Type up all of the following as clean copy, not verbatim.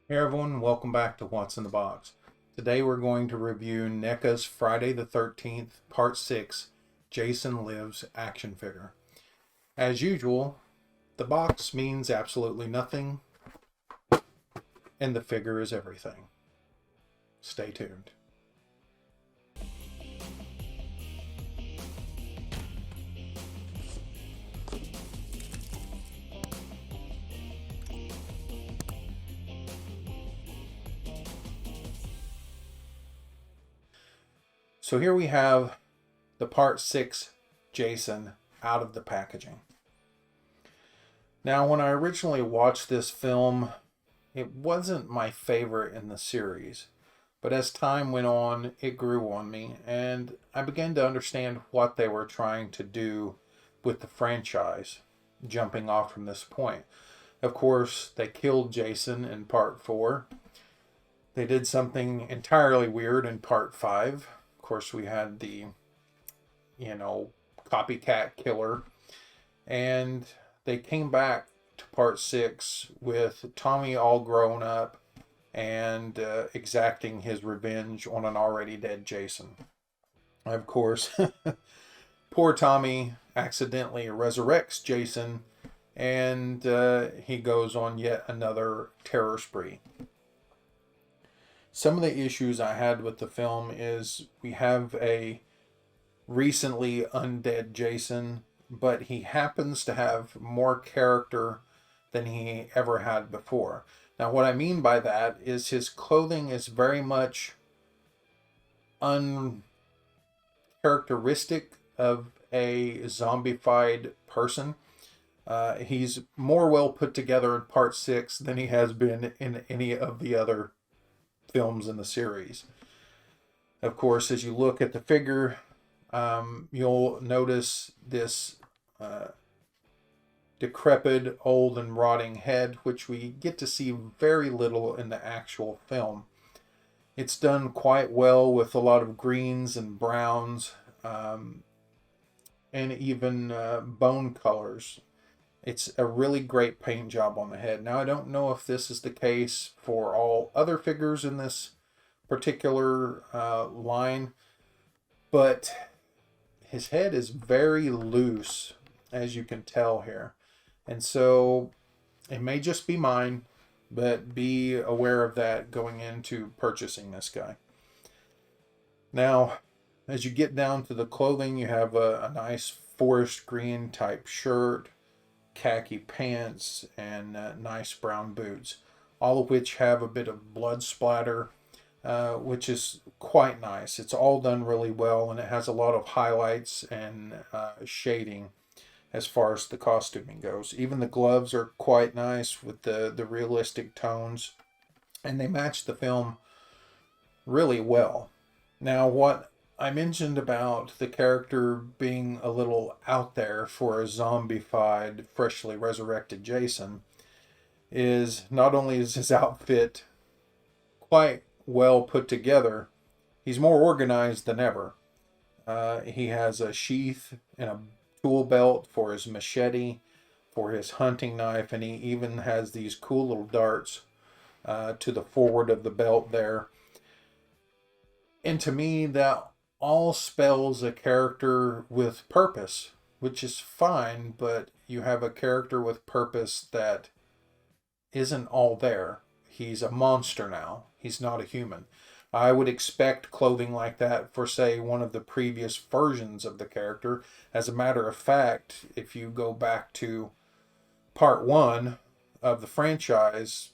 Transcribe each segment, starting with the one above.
Hey everyone, welcome back to What's in the Box. Today we're going to review Neca's Friday the 13th, Part 6, Jason Lives action figure. As usual, the box means absolutely nothing, and the figure is everything. Stay tuned. So here we have the Part 6 Jason out of the packaging. Now, when I originally watched this film, it wasn't my favorite in the series. But as time went on, it grew on me, and I began to understand what they were trying to do with the franchise, jumping off from this point. Of course, they killed Jason in part 4. They did something entirely weird in part 5. Of course, we had the, copycat killer. And they came back to part 6 with Tommy all grown up and exacting his revenge on an already dead Jason. Of course, poor Tommy accidentally resurrects Jason, and he goes on yet another terror spree. Some of the issues I had with the film is we have a recently undead Jason, but he happens to have more character than he ever had before. Now, what I mean by that is his clothing is very much uncharacteristic of a zombified person. He's more well put together in part 6 than he has been in any of the other films in the series. Of course, as you look at the figure, you'll notice this decrepit, old, and rotting head, which we get to see very little in the actual film. It's done quite well with a lot of greens and browns, and even bone colors. It's a really great paint job on the head. Now, I don't know if this is the case for all other figures in this particular line, but his head is very loose, as you can tell here. And so it may just be mine, but be aware of that going into purchasing this guy. Now, as you get down to the clothing, you have a nice forest green type shirt, khaki pants, and nice brown boots, all of which have a bit of blood splatter, which is quite nice. It's all done really well, and it has a lot of highlights and shading as far as the costuming goes. Even the gloves are quite nice with the realistic tones, and they match the film really well. Now, what I mentioned about the character being a little out there for a zombified, freshly resurrected Jason is not only is his outfit quite well put together, he's more organized than ever. He has a sheath and a tool belt for his machete, for his hunting knife, and he even has these cool little darts to the forward of the belt there. And to me, that all spells a character with purpose, which is fine, but you have a character with purpose that isn't all there. He's a monster now. He's not a human. I would expect clothing like that for, say, one of the previous versions of the character. As a matter of fact, if you go back to part 1 of the franchise,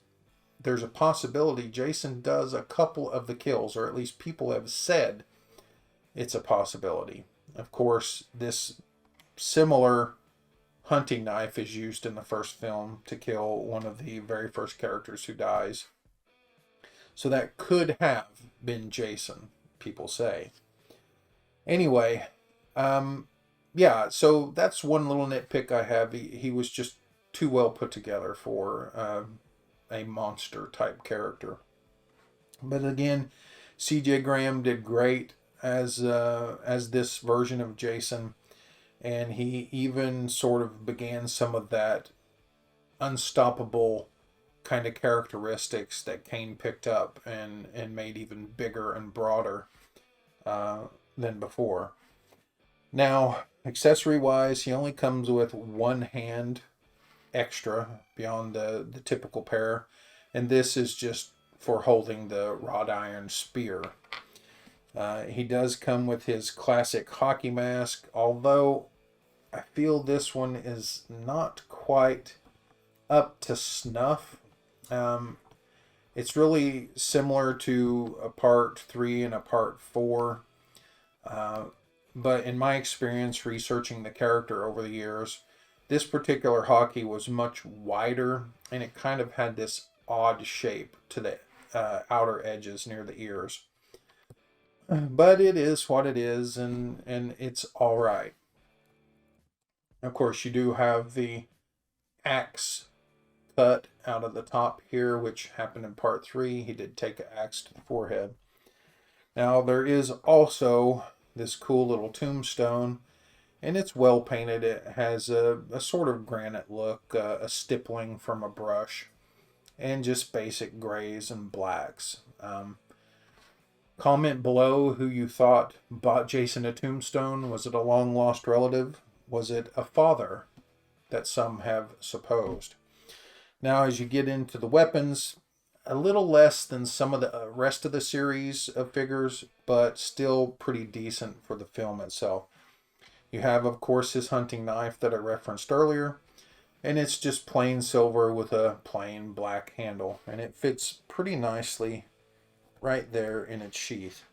there's a possibility Jason does a couple of the kills, or at least people have said it's a possibility. Of course, this similar hunting knife is used in the first film to kill one of the very first characters who dies. So that could have been Jason, people say. Anyway, yeah, so that's one little nitpick I have. He was just too well put together for a monster type character. But again, C.J. Graham did great as this version of Jason, and he even sort of began some of that unstoppable kind of characteristics that Kane picked up and made even bigger and broader than before. Now, accessory wise, he only comes with one hand extra beyond the typical pair, and this is just for holding the wrought iron spear. He does come with his classic hockey mask, although I feel this one is not quite up to snuff. It's really similar to a part 3 and a part 4. But in my experience researching the character over the years, this particular hockey was much wider, and it kind of had this odd shape to the outer edges near the ears. But it is what it is, and it's all right. Of course, you do have the axe cut out of the top here, which happened in part 3. He did take an axe to the forehead. Now, there is also this cool little tombstone, and it's well painted. It has a sort of granite look, a stippling from a brush, and just basic grays and blacks. Comment below who you thought bought Jason a tombstone. Was it a long lost relative? Was it a father that some have supposed? Now, as you get into the weapons, a little less than some of the rest of the series of figures, but still pretty decent for the film itself. You have, of course, his hunting knife that I referenced earlier, and it's just plain silver with a plain black handle, and it fits pretty nicely right there in its sheath.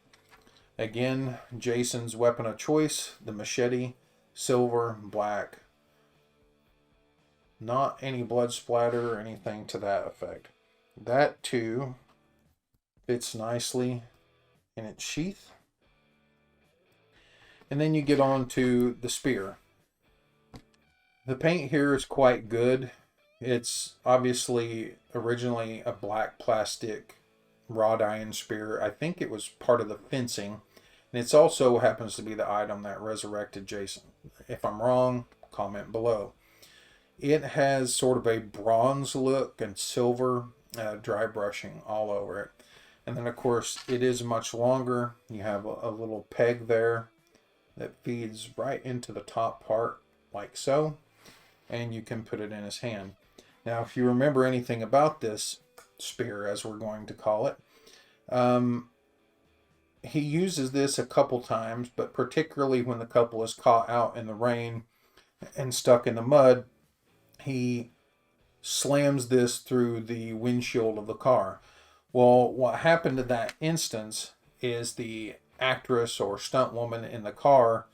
Again, Jason's weapon of choice, the machete, silver, black. Not any blood splatter or anything to that effect. That too fits nicely in its sheath. And then you get on to the spear. The paint here is quite good. It's obviously originally a black plastic wrought iron spear. I think it was part of the fencing. And it also happens to be the item that resurrected Jason. If I'm wrong, comment below. It has sort of a bronze look and silver dry brushing all over it. And then, of course, it is much longer. You have a little peg there that feeds right into the top part, like so. And you can put it in his hand. Now, if you remember anything about this spear, as we're going to call it, he uses this a couple times, but particularly when the couple is caught out in the rain and stuck in the mud, he slams this through the windshield of the car. Well, what happened in that instance is the actress or stunt woman in the car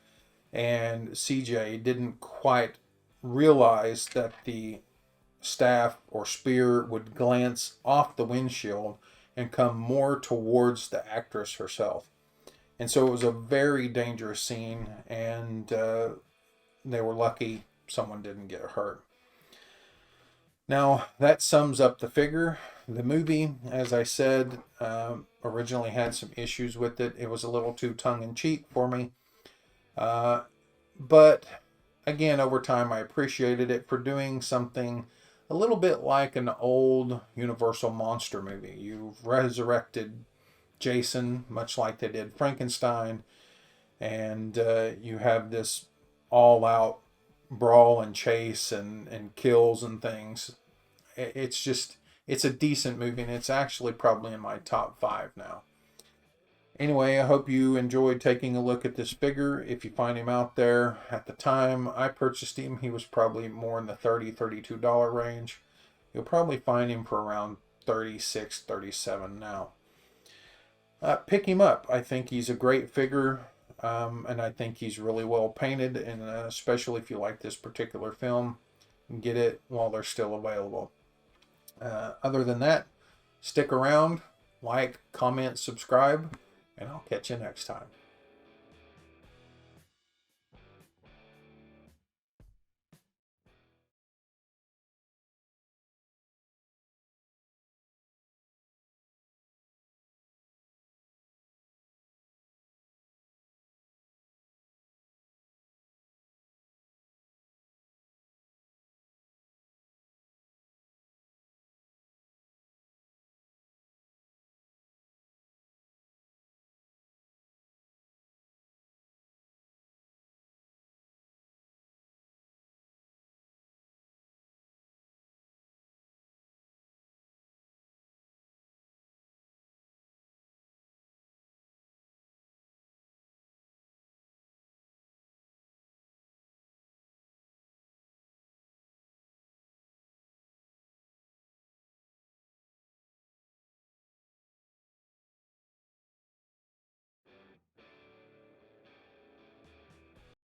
and CJ didn't quite realize that the staff or spear would glance off the windshield and come more towards the actress herself. And so it was a very dangerous scene, and they were lucky someone didn't get hurt. Now, that sums up the figure. The movie, as I said, originally had some issues with it. It was a little too tongue-in-cheek for me. But, again, over time, I appreciated it for doing something a little bit like an old Universal monster movie. You've resurrected Jason, much like they did Frankenstein, and you have this all-out brawl and chase and kills and things. It's a decent movie, and it's actually probably in my top 5 now. Anyway, I hope you enjoyed taking a look at this figure. If you find him out there, at the time I purchased him, he was probably more in the $30, $32 range. You'll probably find him for around $36, $37 now. Pick him up. I think he's a great figure, and I think he's really well painted, and especially if you like this particular film, get it while they're still available. Other than that, stick around, like, comment, subscribe, and I'll catch you next time.